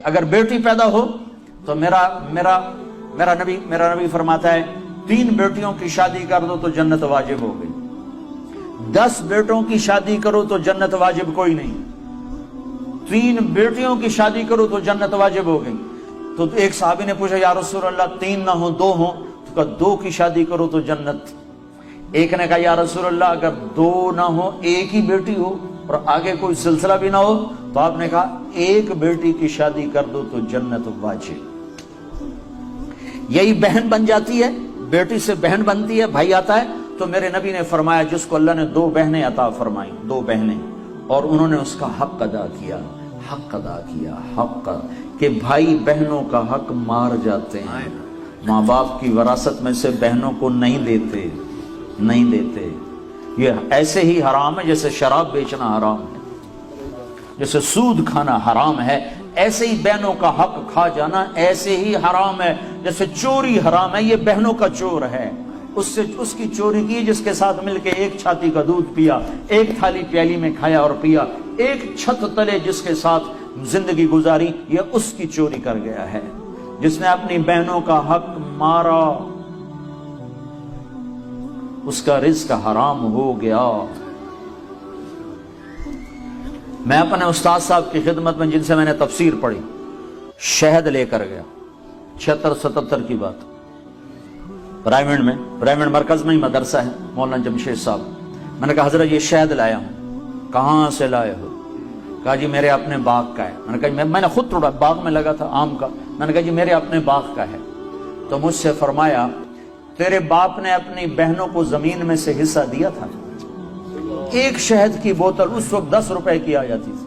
اگر بیٹی پیدا ہو تو میرا نبی فرماتا ہے 3 بیٹیوں کی شادی کر دو تو جنت واجب ہو گئی، 10 بیٹوں کی شادی کرو تو جنت واجب کوئی نہیں، 3 بیٹیوں کی شادی کرو تو جنت واجب ہو گئی۔ تو ایک صحابی نے پوچھا یا رسول اللہ 3 نہ ہو 2 ہوں، تو کہا 2 کی شادی کرو تو جنت۔ ایک نے کہا یا رسول اللہ اگر 2 نہ ہو 1 ہی بیٹی ہو اور آگے کوئی سلسلہ بھی نہ ہو، تو آپ نے کہا 1 بیٹی کی شادی کر دو تو جنت واجب۔ یہی بہن بن جاتی ہے، بیٹی سے بہن بنتی ہے، بھائی آتا ہے۔ تو میرے نبی نے فرمایا جس کو اللہ نے 2 بہنیں عطا فرمائیں، 2 بہنیں، اور انہوں نے اس کا حق ادا کیا، حق کہ بھائی بہنوں کا حق مار جاتے ہیں، ماں باپ کی وراثت میں سے بہنوں کو نہیں دیتے۔ یہ ایسے ہی حرام ہے جیسے شراب بیچنا حرام ہے، جیسے سود کھانا حرام ہے، ایسے ہی بہنوں کا حق کھا جانا ایسے ہی حرام ہے، جیسے چوری حرام ہے، یہ بہنوں کا چور ہے، اس کی چوری کی جس کے ساتھ مل کے 1 چھاتی کا دودھ پیا، 1 تھالی پیالی میں کھایا اور پیا، 1 چھت تلے جس کے ساتھ زندگی گزاری، یہ اس کی چوری کر گیا ہے۔ جس نے اپنی بہنوں کا حق مارا اس کا رزق حرام ہو گیا۔ میں اپنے استاد صاحب کی خدمت میں جن سے میں نے تفسیر پڑھی، شہد لے کر گیا، 76-77 کی بات، برائمنڈ مرکز میں ہی مدرسہ ہے، مولانا جمشید صاحب۔ میں نے کہا حضرت یہ شہد لایا ہوں۔ کہاں سے لائے ہو؟ کہا جی میرے اپنے باغ کا ہے۔ میں نے کہا میں نے خود توڑا، باغ میں لگا تھا آم کا۔ میں نے کہا جی میرے اپنے باغ کا ہے۔ تو مجھ سے فرمایا تیرے باپ نے اپنی بہنوں کو زمین میں سے حصہ دیا تھا؟ 1 شہد کی بوتل اس وقت 10 روپے کی آ جاتی تھی۔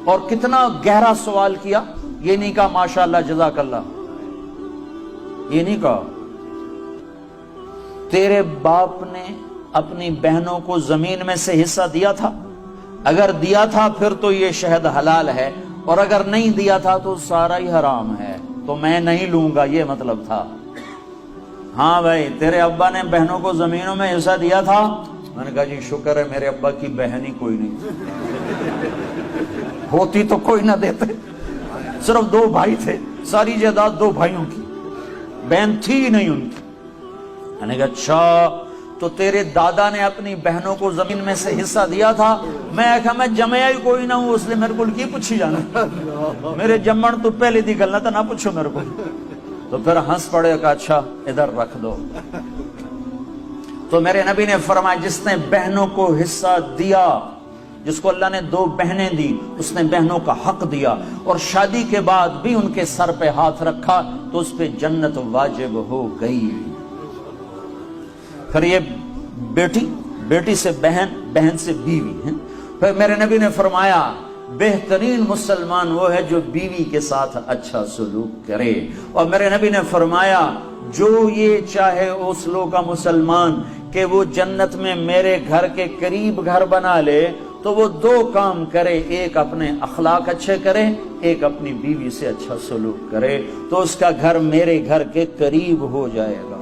اور کتنا گہرا سوال کیا، یہ نہیں کہا ماشاءاللہ جزاک اللہ، یہ نہیں کہا تیرے باپ نے اپنی بہنوں کو زمین میں سے حصہ دیا تھا؟ اگر دیا تھا پھر تو یہ شہد حلال ہے، اور اگر نہیں دیا تھا تو سارا ہی حرام ہے، تو میں نہیں لوں گا، یہ مطلب تھا۔ ہاں بھائی تیرے ابا نے بہنوں کو زمینوں میں حصہ دیا تھا؟ میں نے کہا جی شکر ہے میرے ابا کی بہن ہی کوئی نہیں، ہوتی تو کوئی نہ دیتے، صرف 2 بھائی تھے، ساری جائیداد 2 بھائیوں کی، بہن تھی نہیں ان کی۔ میں نے کہا اچھا تو تیرے دادا نے اپنی بہنوں کو زمین میں سے حصہ دیا تھا؟ میں کہا میں جمعہ ہی کوئی نہ ہوں، اس لیے میرے کو کی پوچھی جانا، میرے جمن تو پہلے دی گل نہ پوچھو میرے کو۔ تو پھر ہنس پڑے، کہا اچھا ادھر رکھ دو۔ تو میرے نبی نے فرمایا جس نے بہنوں کو حصہ دیا، جس کو اللہ نے 2 بہنیں دی، اس نے بہنوں کا حق دیا، اور شادی کے بعد بھی ان کے سر پہ ہاتھ رکھا تو اس پہ جنت واجب ہو گئی۔ پھر یہ بیٹی سے بہن، بہن سے بیوی ہے۔ پھر میرے نبی نے فرمایا بہترین مسلمان وہ ہے جو بیوی کے ساتھ اچھا سلوک کرے، اور میرے نبی نے فرمایا جو یہ چاہے اس لوگ کا مسلمان کہ وہ جنت میں میرے گھر کے قریب گھر بنا لے تو وہ 2 کام کرے، ایک اپنے اخلاق اچھے کرے، ایک اپنی بیوی سے اچھا سلوک کرے، تو اس کا گھر میرے گھر کے قریب ہو جائے گا۔